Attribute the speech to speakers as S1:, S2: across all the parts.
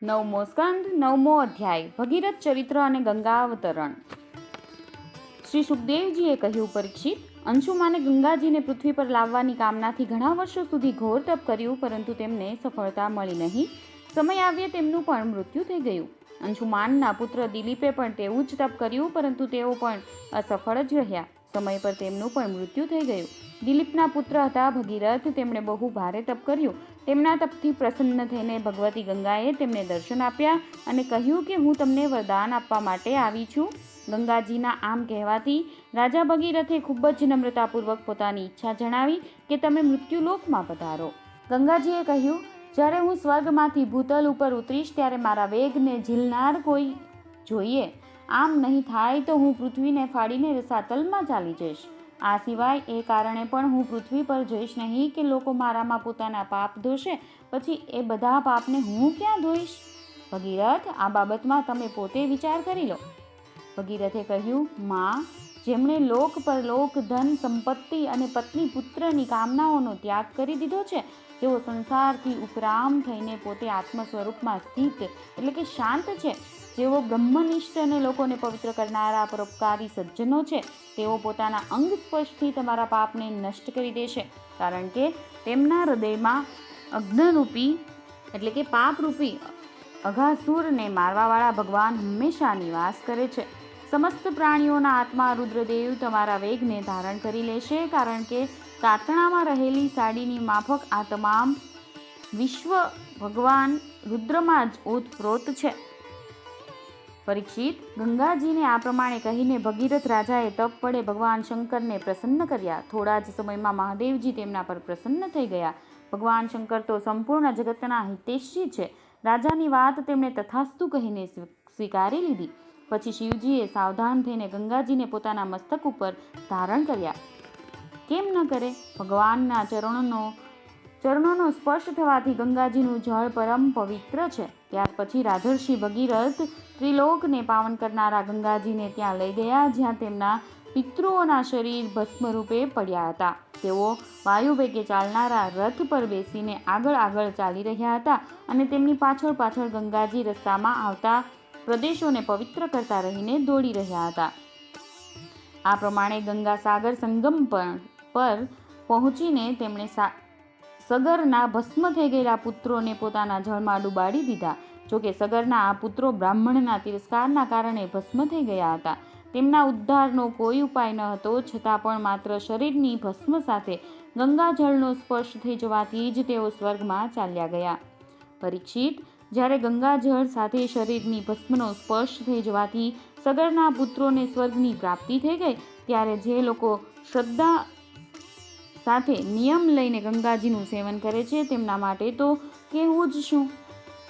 S1: નવમો સ્કંદ, 9મો અધ્યાય, ભગીરથ ચરિત્ર અને ગંગા અવતરણ. શ્રી સુખદેવજીએ કહ્યું, પરીક્ષિત, અંશુમાને ગંગાજીને પૃથ્વી પર લાવવાની કામનાથી ઘણા વર્ષો સુધી ઘોર તપ કર્યું, પરંતુ તેમને સફળતા મળી નહીં. સમય આવ્યે તેમનું પણ મૃત્યુ થઈ ગયું. અંશુમાનના પુત્ર દિલીપે પણ તેવું જ તપ કર્યું, પરંતુ તેઓ પણ અસફળ જ રહ્યા. સમય પર તેમનું પણ મૃત્યુ થઈ ગયું. દિલીપના પુત્ર હતા ભગીરથ. તેમણે બહુ ભારે તપ કર્યું. તેમના તપથી પ્રસન્ન થઈને ભગવતી ગંગાએ તેમને દર્શન આપ્યા અને કહ્યું કે હું તમને વરદાન આપવા માટે આવી છું. ગંગાજીના આમ કહેવાથી રાજા ભગીરથે ખૂબ જ નમ્રતાપૂર્વક પોતાની ઈચ્છા જણાવી કે તમે મૃત્યુલોકમાં પધારો. ગંગાજીએ કહ્યું, જ્યારે હું સ્વર્ગમાંથી ભૂતલ ઉપર ઉતરીશ ત્યારે મારા વેગને ઝીલનાર કોઈ જોઈએ. આમ નહીં થાય તો હું પૃથ્વીને ફાડીને રસાતલમાં ચાલી જઈશ. આ સિવાય એ કારણે પણ હું પૃથ્વી પર જઈશ નહીં કે લોકો મારામાં પોતાના પાપ ધોશે. પછી એ બધા પાપને હું ક્યાં ધોઈશ? ભગીરથ, આ બાબતમાં તમે પોતે વિચાર કરી લો. ભગીરથે કહ્યું, માં, જેમણે લોક પરલોક, ધન, સંપત્તિ અને પત્ની પુત્રની કામનાઓનો ત્યાગ કરી દીધો છે, જેઓ સંસારથી ઉપરામ થઈને પોતે આત્મ સ્વરૂપમાં સ્થિત એટલે કે શાંત છે, જેઓ બ્રહ્મનિષ્ઠ અને લોકોને પવિત્ર કરનારા પરોપકારી સજ્જનો છે, તેઓ પોતાના અંગ સ્પર્શથી તમારા પાપને નષ્ટ કરી દેશે, કારણ કે તેમના હૃદયમાં અગ્નિરૂપી એટલે કે પાપરૂપી અઘાસુરને મારવાવાળા ભગવાન હંમેશા નિવાસ કરે છે. સમસ્ત પ્રાણીઓના આત્મા રુદ્રદેવ તમારા વેગને ધારણ કરી લેશે, કારણ કે તાતણામાં રહેલી સાડીની માફક આ તમામ વિશ્વ ભગવાન રુદ્રમાં જ ઓતપ્રોત છે. પરીક્ષિત, ગંગાજીને આ પ્રમાણે કહીને ભગીરથ રાજાએ તપ વડે ભગવાન શંકરને પ્રસન્ન કર્યા. થોડા જ સમયમાં મહાદેવજી તેમના પર પ્રસન્ન થઈ ગયા. ભગવાન શંકર તો સંપૂર્ણ જગતના હિતેશી છે. રાજાની વાત તેમણે તથાસ્તુ કહીને સ્વીકારી લીધી. પછી શિવજીએ સાવધાન થઈને ગંગાજીને પોતાના મસ્તક ઉપર ધારણ કર્યા. કેમ ન કરે? ભગવાનના ચરણોનો સ્પર્શ થવાથી ગંગાજીનું જળ પરમ પવિત્ર છે. ત્યાર પછી રાજર્ષિ ભગીરથ ત્રિલોકને પાવન કરનારા ગંગાજીને ત્યાં લઈ ગયા, જ્યાં તેમના પિતૃઓના શરીર ભસ્મરૂપે પડ્યા હતા. તેઓ વાયુવેગે ચાલનારા રથ પર બેસીને આગળ ચાલી રહ્યા હતા અને તેમની પાછળ ગંગાજી રસ્તામાં આવતા પ્રદેશોને પવિત્ર કરતા રહીને દોડી રહ્યા હતા. આ પ્રમાણે ગંગા સાગર સંગમ પર પહોંચીને તેમણે સગરના ભસ્મ થઈ ગયેલા પુત્રોને પોતાના જળમાં ડૂબાડી દીધા. જોકે સગરના આ પુત્રો બ્રાહ્મણના તિરસ્કારના કારણે ભસ્મ થઈ ગયા હતા. તેમના ઉદ્ધારનો કોઈ ઉપાય ન હતો, છતાં પણ માત્ર શરીરની ભસ્મ સાથે ગંગાજળનો સ્પર્શ થઈ જવાથી જ તેઓ સ્વર્ગમાં ચાલ્યા ગયા. પરીક્ષિત, જ્યારે ગંગાજળ સાથે શરીરની ભસ્મનો સ્પર્શ થઈ જવાથી સગરના પુત્રોને સ્વર્ગની પ્રાપ્તિ થઈ ગઈ, ત્યારે જે લોકો શ્રદ્ધા સાથે નિયમ લઈને ગંગાજીનું સેવન કરે છે, તેમના માટે તો કહેવું જ શું.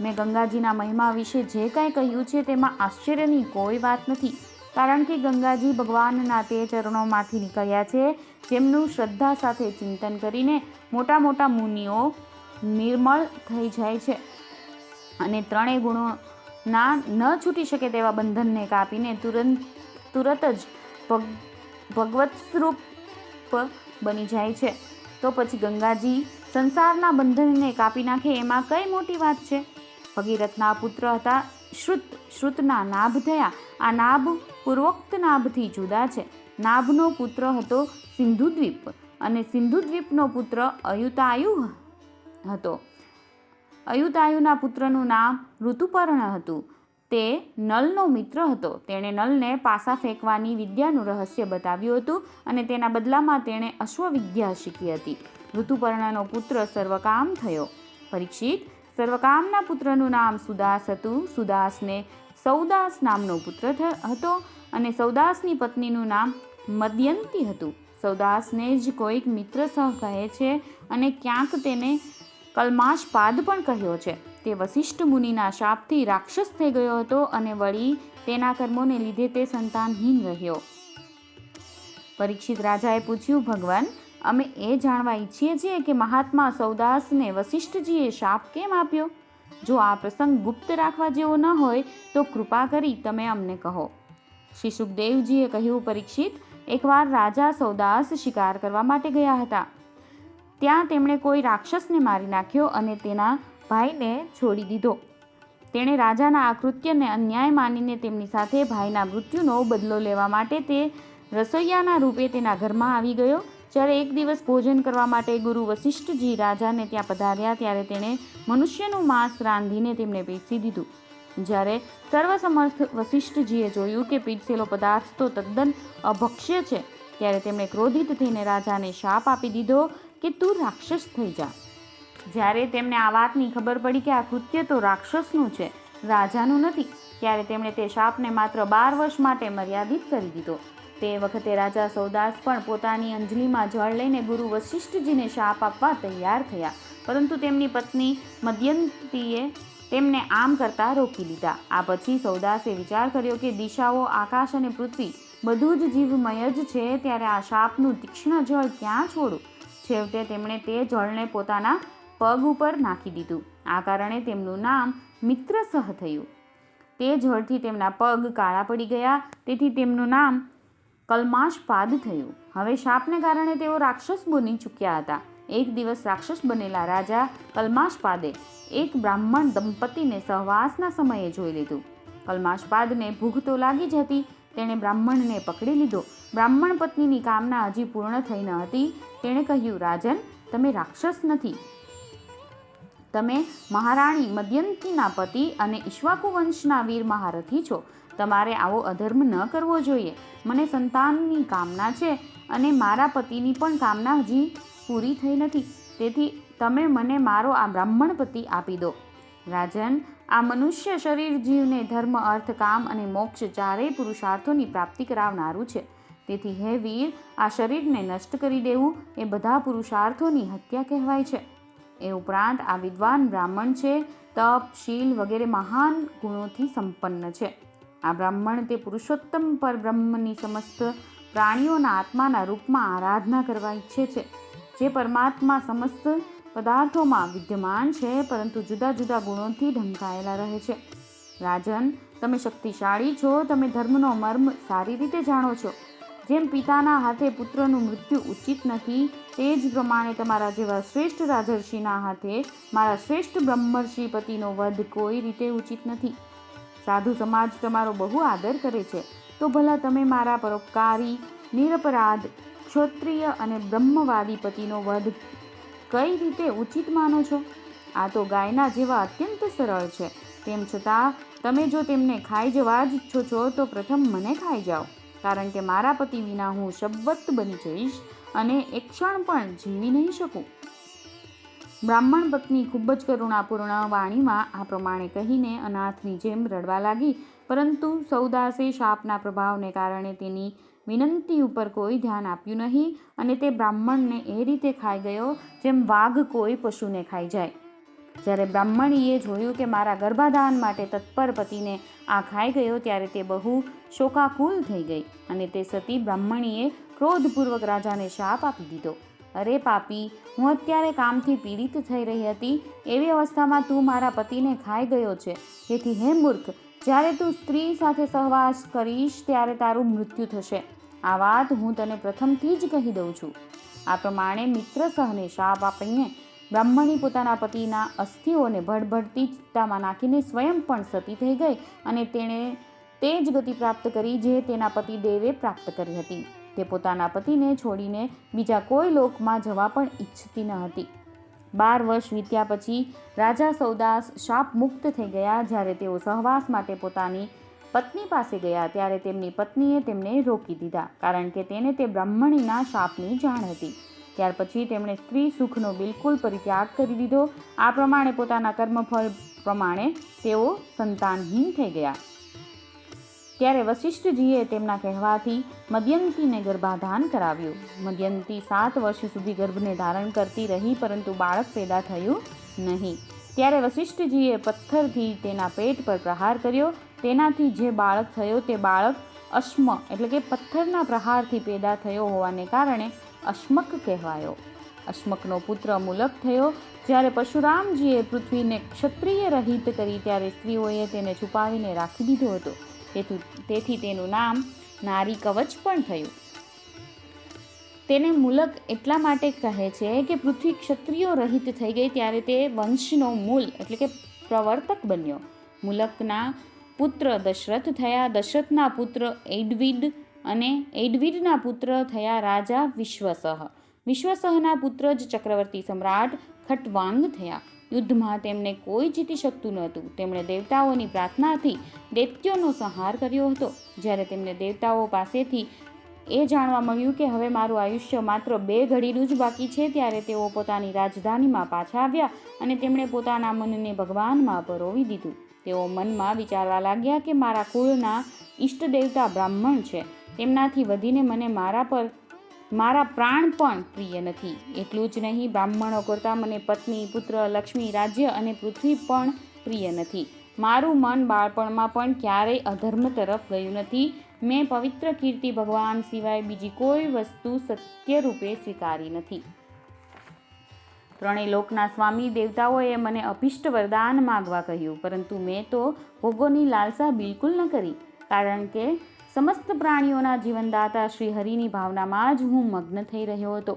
S1: મેં ગંગાજીના મહિમા વિશે જે કાંઈ કહ્યું છે તેમાં આશ્ચર્યની કોઈ વાત નથી, કારણ કે ગંગાજી ભગવાનના તે ચરણોમાંથી નીકળ્યા છે જેમનું શ્રદ્ધા સાથે ચિંતન કરીને મોટા મુનિઓ નિર્મળ થઈ જાય છે અને ત્રણેય ગુણોના ન છૂટી શકે તેવા બંધનને કાપીને તુરત જ ભગવત સ્વરૂપ બની જાય છે. તો પછી ગંગાજી સંસારના બંધનને કાપી નાખે એમાં કઈ મોટી વાત છે? ભગીરથના પુત્ર હતા શ્રુત. શ્રુતના નાભ થયા. આ નાભ પૂર્વોક્ત નાભથી જુદા છે. નાભનો પુત્ર હતો સિંધુદ્વીપ અને સિંધુદ્વીપનો પુત્ર અયુતાયુ હતો. અયુતાયુના પુત્રનું નામ ઋતુપર્ણ હતું. તે નલનો મિત્ર હતો. તેણે નલને પાસા ફેંકવાની વિદ્યાનું રહસ્ય બતાવ્યું હતું અને તેના બદલામાં તેણે અશ્વવિદ્યા શીખી હતી. ઋતુપર્ણનો પુત્ર સર્વકામ થયો. પરીક્ષિત, સર્વકામના પુત્રનું નામ સુદાસ હતું. સુદાસને સૌદાસ નામનો પુત્ર હતો અને સૌદાસની પત્નીનું નામ મદયંતી હતું. સૌદાસને જ કોઈક મિત્ર સહ કહે છે અને ક્યાંક તેને કલ્માશપાદ પણ કહ્યો છે. તે વશિષ્ઠ મુનિના શાપથી રાક્ષસ થઈ ગયો હતો અને વળી તેના કર્મોને લીધે તે સંતાનહીન રહ્યો. પરીક્ષિત રાજાએ પૂછ્યું, ભગવાન, અમે એ જાણવા ઈચ્છીએ છીએ કે મહાત્મા સૌદાસને વશિષ્ઠજીએ શાપ કેમ આપ્યો? જો આ પ્રસંગ ગુપ્ત રાખવા જેવો ન હોય તો કૃપા કરી તમે અમને કહો. શ્રી સુખદેવજીએ કહ્યું, પરીક્ષિત, એકવાર રાજા સૌદાસ શિકાર કરવા માટે ગયા હતા. ત્યાં તેમણે કોઈ રાક્ષસને મારી નાખ્યો અને તેના ભાઈને છોડી દીધો. તેણે રાજાના આ કૃત્યને અન્યાય માનીને તેમની સાથે ભાઈના મૃત્યુનો બદલો લેવા માટે તે રસોઈયાના રૂપે તેના ઘરમાં આવી ગયો. જ્યારે એક દિવસ ભોજન કરવા માટે ગુરુ વશિષ્ઠજી રાજાને ત્યાં પધાર્યા ત્યારે તેણે મનુષ્યનું માંસ રાંધીને તેમને પીરસી દીધું. જ્યારે સર્વસમર્થ વશિષ્ઠજીએ જોયું કે પીરસેલો પદાર્થ તો તદ્દન અભક્ષ્ય છે ત્યારે તેમણે ક્રોધિત થઈને રાજાને શાપ આપી દીધો કે તું રાક્ષસ થઈ જા. જ્યારે તેમને આ વાતની ખબર પડી કે આ કૃત્ય તો રાક્ષસનું છે, રાજાનું નથી, ત્યારે તેમણે તે શાપને માત્ર 12 વર્ષ માટે મર્યાદિત કરી દીધો. તે વખતે રાજા સૌદાસ પણ પોતાની અંજલિમાં જળ લઈને ગુરુ વશિષ્ઠજીને શાપ આપવા તૈયાર થયા, પરંતુ તેમની પત્ની મદયંતીએ તેમને આમ કરતા રોકી લીધા. આ પછી સૌદાસે વિચાર કર્યો કે દિશાઓ, આકાશ અને પૃથ્વી બધું જ જીવમય જ છે, ત્યારે આ શાપનું તીક્ષ્ણ જળ ક્યાં છોડું. છેવટે તેમણે તે જળને પોતાના પગ ઉપર નાખી દીધું. આ કારણે તેમનું નામ મિત્રસહ થયું. તે જળથી તેમના પગ કાળા પડી ગયા, તેથી તેમનું નામ કલ્માશપાદ થયું. હવે શાપને કારણે તેઓ રાક્ષસ બની ચૂક્યા હતા. એક દિવસ રાક્ષસ બનેલા રાજા કલ્માશપાદે એક બ્રાહ્મણ દંપતીને સહવાસના સમયે જોઈ લીધું. કલ્માશપાદને ભૂખ તો લાગી જ હતી. તેણે બ્રાહ્મણને પકડી લીધો. બ્રાહ્મણ પત્નીની કામના હજી પૂર્ણ થઈ ન હતી. તેણે કહ્યું, રાજન, તમે રાક્ષસ નથી, તમે મહારાણી મદયંતીના પતિ અને ઈક્ષ્વાકુ વંશના વીર મહારથી છો. તમારે આવો અધર્મ ન કરવો જોઈએ. મને સંતાનની કામના છે અને મારા પતિની પણ કામના હજી પૂરી થઈ નથી, તેથી તમે મને મારો આ બ્રાહ્મણ પતિ આપી દો. રાજન, આ મનુષ્ય શરીર જીવને ધર્મ, અર્થ, કામ અને મોક્ષ ચારેય પુરુષાર્થોની પ્રાપ્તિ કરાવનારું છે. તેથી હે વીર, આ શરીરને નષ્ટ કરી દેવું એ બધા પુરુષાર્થોની હત્યા કહેવાય છે. એ ઉપરાંત આ વિદ્વાન બ્રાહ્મણ છે, તપ, શીલ વગેરે મહાન ગુણોથી સંપન્ન છે. આ બ્રાહ્મણ તે પુરુષોત્તમ પરબ્રહ્મની સમસ્ત પ્રાણીઓના આત્માના રૂપમાં આરાધના કરવા ઈચ્છે છે, જે પરમાત્મા સમસ્ત પદાર્થોમાં વિદ્યમાન છે, પરંતુ જુદા જુદા ગુણોથી ઢંકાયેલા રહે છે. રાજન, તમે શક્તિશાળી છો, તમે ધર્મનો મર્મ સારી રીતે જાણો છો. જેમ પિતાના હાથે પુત્રનું મૃત્યુ ઉચિત નથી, તે જ પ્રમાણે તમારા જેવા શ્રેષ્ઠ રાજર્ષિના હાથે મારા શ્રેષ્ઠ બ્રહ્મર્ષિ પતિનો વધ કોઈ રીતે ઉચિત નથી. સાધુ સમાજ તમારો બહુ આદર કરે છે, તો ભલા તમે મારા પરોપકારી, નિરપરાધ, ક્ષોત્રિય અને બ્રહ્મવાદી પતિનો વધ કઈ રીતે ઉચિત માનો છો? આ તો ગાયના જેવા અત્યંત સરળ છે. તેમ છતાં તમે જો તેમને ખાઈ જવા જ ઈચ્છો છો તો પ્રથમ મને ખાઈ જાઓ, કારણ કે મારા પતિ વિના હું શબ્બત બની જઈશ અને એક ક્ષણ પણ જીવી નહીં શકું. બ્રાહ્મણ પત્ની ખૂબ જ કરુણાપૂર્ણ વાણીમાં આ પ્રમાણે કહીને અનાથની જેમ રડવા લાગી, પરંતુ સૌદાસે શાપના પ્રભાવને કારણે તેની વિનંતી ઉપર કોઈ ધ્યાન આપ્યું નહીં અને તે બ્રાહ્મણને એ રીતે ખાઈ ગયો જેમ વાઘ કોઈ પશુને ખાઈ જાય. જ્યારે બ્રાહ્મણીએ જોયું કે મારા ગર્ભાધાન માટે તત્પર પતિને આ ખાઈ ગયો ત્યારે તે બહુ શોકાકુલ થઈ ગઈ અને તે સતી બ્રાહ્મણીએ ક્રોધપૂર્વક રાજાને શાપ આપી દીધો. અરે પાપી, હું અત્યારે કામથી પીડિત થઈ રહી હતી, એવી અવસ્થામાં તું મારા પતિને ખાઈ ગયો છે. તેથી હે મૂર્ખ, જ્યારે તું સ્ત્રી સાથે સહવાસ કરીશ ત્યારે તારું મૃત્યુ થશે. આ વાત હું તને પ્રથમથી જ કહી દઉં છું. આ પ્રમાણે મિત્રસહને શાપ આપીને બ્રાહ્મણી પોતાના પતિના અસ્થિઓને ભડભડતી ચિત્તામાં નાખીને સ્વયં પણ સતી થઈ ગઈ અને તેણે તે જ ગતિ પ્રાપ્ત કરી જે તેના પતિ દેવે પ્રાપ્ત કરી હતી. તે પોતાના પતિને છોડીને બીજા કોઈ લોકમાં જવા પણ ઈચ્છતી ન હતી. 12 વર્ષ વીત્યા પછી રાજા સૌદાસ શાપ મુક્ત થઈ ગયા. જ્યારે તેઓ સહવાસ માટે પોતાની પત્ની પાસે ગયા ત્યારે તેમની પત્નીએ તેમને રોકી દીધા, કારણ કે તેને તે બ્રાહ્મણીના શાપની જાણ હતી. ત્યાર પછી તેમણે સ્ત્રી સુખનો બિલકુલ પરિત્યાગ કરી દીધો. આ પ્રમાણે પોતાના કર્મફળ પ્રમાણે તેઓ સંતાનહીન થઈ ગયા. ત્યારે વશિષ્ઠજીએ તેમના કહેવાથી મદયંતીને ગર્ભાધાન કરાવ્યું. મદયંતી 7 વર્ષ સુધી ગર્ભને ધારણ કરતી રહી, પરંતુ બાળક પેદા થયું નહીં. ત્યારે વશિષ્ઠજીએ પથ્થરથી તેના પેટ પર પ્રહાર કર્યો. તેનાથી જે બાળક થયો તે બાળક અશ્મ એટલે કે પથ્થરના પ્રહારથી પેદા થયો હોવાને કારણે અશ્મક કહેવાયો. અશ્મકનો પુત્ર મુલક થયો. જ્યારે પરશુરામજીએ પૃથ્વીને ક્ષત્રિય રહિત કરી ત્યારે સ્ત્રીઓએ તેને છુપાવીને રાખી દીધો હતો. તેથી તેનું નામ નારી કવચ પણ થયું. તેને મુલક એટલા માટે કહે છે કે પૃથ્વી ક્ષત્રિયો રહિત થઈ ગઈ ત્યારે તે વંશનો મૂલ એટલે કે પ્રવર્તક બન્યો. મુલકના પુત્ર દશરથ થયા. દશરથના પુત્ર એડવિડ અને એડવિડના પુત્ર થયા રાજા વિશ્વસહ. વિશ્વસહના પુત્ર જ ચક્રવર્તી સમ્રાટ ખટવાંગ થયા. યુદ્ધમાં તેમને કોઈ જીતી શકતું નહોતું. તેમણે દેવતાઓની પ્રાર્થનાથી દૈત્યોનો સંહાર કર્યો હતો. જ્યારે તેમને દેવતાઓ પાસેથી એ જાણવા મળ્યું કે હવે મારું આયુષ્ય માત્ર 2 ઘડીનું જ બાકી છે, ત્યારે તેઓ પોતાની રાજધાનીમાં પાછા આવ્યા અને તેમણે પોતાના મનને ભગવાનમાં પરોવી દીધું. તેઓ મનમાં વિચારવા લાગ્યા કે મારા કુળના ઈષ્ટ દેવતા બ્રાહ્મણ છે. તેમનાથી વધીને મને મારા પ્રાણ પણ પ્રિય નથી. એટલું જ નહીં, બ્રાહ્મણો કરતાં મને પત્ની, પુત્ર, લક્ષ્મી, રાજ્ય અને પૃથ્વી પણ પ્રિય નથી. મારું મન બાળપણમાં પણ ક્યારેય અધર્મ તરફ ગયું નથી. મેં પવિત્ર કીર્તિ ભગવાન સિવાય બીજી કોઈ વસ્તુ સત્ય રૂપે સ્વીકારી નથી. ત્રણેય લોકના સ્વામી દેવતાઓએ મને અભિષ્ટ વરદાન માગવા કહ્યું, પરંતુ મેં તો ભોગોની લાલસા બિલકુલ ન કરી, કારણ કે સમસ્ત પ્રાણીઓના જીવનદાતા શ્રી હરિની ભાવનામાં જ હું મગ્ન થઈ રહ્યો હતો.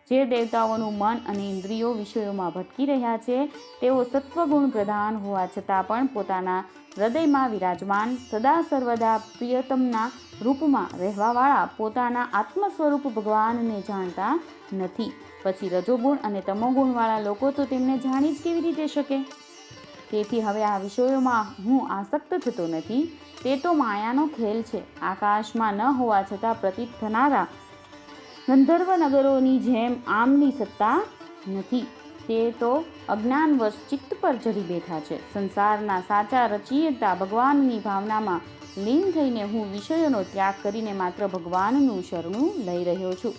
S1: જે દેવતાઓનું મન અને ઇન્દ્રિયો વિષયોમાં ભટકી રહ્યા છે, તેઓ સત્વગુણ પ્રધાન હોવા છતાં પણ પોતાના હૃદયમાં વિરાજમાન, સદા સર્વદા પ્રિયતમના રૂપમાં રહેવાવાળા પોતાના આત્મ સ્વરૂપ ભગવાનને જાણતા નથી. પછી રજોગુણ અને તમોગુણવાળા લોકો તો તેમને જાણી જ કેવી રીતે શકે? તેથી હવે આ વિષયોમાં હું આસક્ત થતો નથી. તે તો માયાનો ખેલ છે. આકાશમાં ન હોવા છતાં પ્રતીત થનારા ગંધર્વ નગરોની જેમ આમની સત્તા નથી. તે તો અજ્ઞાનવશ ચિત્ત પર ચડી બેઠા છે. સંસારના સાચા રચયિતા ભગવાનની ભાવનામાં લીન થઈને હું વિષયોનો ત્યાગ કરીને માત્ર ભગવાનનું શરણું લઈ રહ્યો છું.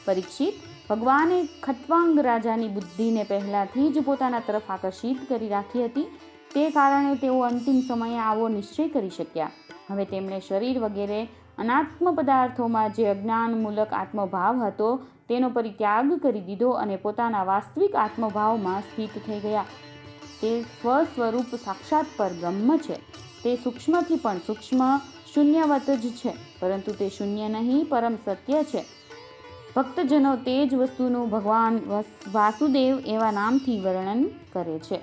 S1: પરીક્ષિત, ભગવાને ખટવાંગ રાજાની બુદ્ધિને પહેલાંથી જ પોતાના તરફ આકર્ષિત કરી રાખી હતી. તે કારણે તેઓ અંતિમ સમયે આવો નિશ્ચય કરી શક્યા. હવે તેમણે શરીર વગેરે અનાત્મ પદાર્થોમાં જે અજ્ઞાનમૂલક આત્મભાવ હતો તેનો પરિત્યાગ કરી દીધો અને પોતાના વાસ્તવિક આત્મભાવમાં સ્થિત થઈ ગયા. તે સ્વસ્વરૂપ સાક્ષાત પર બ્રહ્મ છે. તે સૂક્ષ્મથી પણ સૂક્ષ્મ શૂન્યવત જ છે, પરંતુ તે શૂન્ય નહીં, પરમ સત્ય છે. ભક્તજનો તે જ વસ્તુનું ભગવાન વાસુદેવ એવા નામથી વર્ણન કરે છે.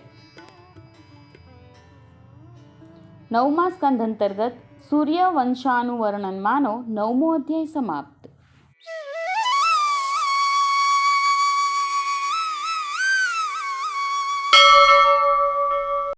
S1: 9મા સ્કંધ અંતર્ગત સૂર્યવંશાનુવર્ણનમાંનો 9મો અધ્યાય સમાપ્ત.